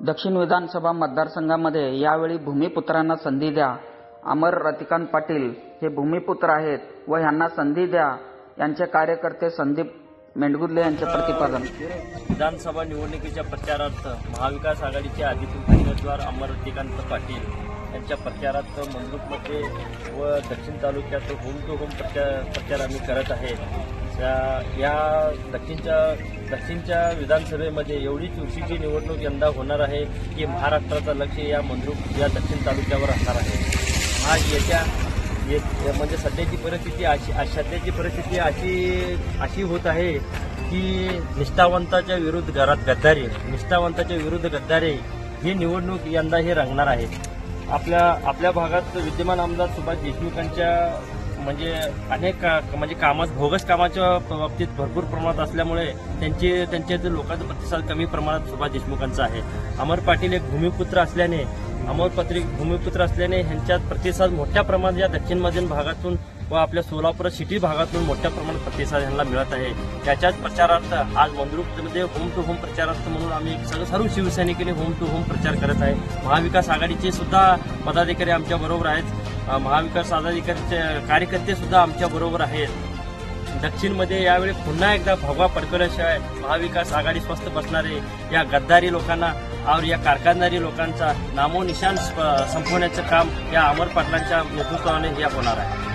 दक्षिण विधानसभा मतदारसंघामध्ये यावेळी भूमिपुत्रांना संधी द्या. अमर रतिकांत पाटील हे भूमिपुत्र आहेत व यांना संधी द्या, यांचे कार्यकर्ते संदीप मेंढगुर्ले यांचे प्रतिपादन. विधानसभा निवडणुकीच्या प्रचारार्थ महाविकास आघाडीचे अधिकृत उमेदवार अमर रतिकांत पाटील यांच्या प्रचारार्थ मंद्रुपमध्ये व दक्षिण तालुक्यात होम टू होम प्रचार आम्ही करत आहे. या दक्षिणच्या विधानसभेमध्ये एवढी चुरशीची निवडणूक यंदा होणार आहे की महाराष्ट्राचं लक्ष या मंद्रुप या दक्षिण तालुक्यावर असणार आहे. म्हणजे सध्याची परिस्थिती अशी होत आहे की निष्ठावंताच्या विरुद्ध गद्दारी ही निवडणूक यंदा हे रंगणार आहे. आपल्या भागात विद्यमान आमदार सुभाष देशमुखांच्या भोगस कामाच्या बाबतीत भरपूर प्रमाणात असल्यामुळे त्यांच्या लोकांचा प्रतिसाद कमी प्रमाणात सुभाष देशमुखांचा आहे. अमर पाटील एक भूमिपुत्र असल्याने ह्यांच्यात प्रतिसाद मोठ्या प्रमाणात या दक्षिणमधील भागातून व आपल्या सोलापूर सिटी भागातून मोठ्या प्रमाणात प्रतिसाद यांना मिळत आहे. त्याच्याच प्रचारार्थ आज मंद्रुपमध्ये होम टू होम प्रचारार्थ म्हणून आम्ही सर्व शिवसैनिकांनी होम टू होम प्रचार करत आहे. महाविकास आघाडीचे सुद्धा पदाधिकारी आमच्या बरोबर आहेत. महाविकास आघाडीचे कार्यकर्ते सुद्धा आमच्या बरोबर आहेत. दक्षिणमध्ये यावेळी पुन्हा एकदा भगवा पडकवल्याशिवाय महाविकास आघाडी स्वस्थ बसणारे या गद्दारी लोकांना और या कारखानदारी लोकांचा नामोनिशान संपवण्याचं काम या अमर पाटलांच्या नेतृत्वाने होणार आहे.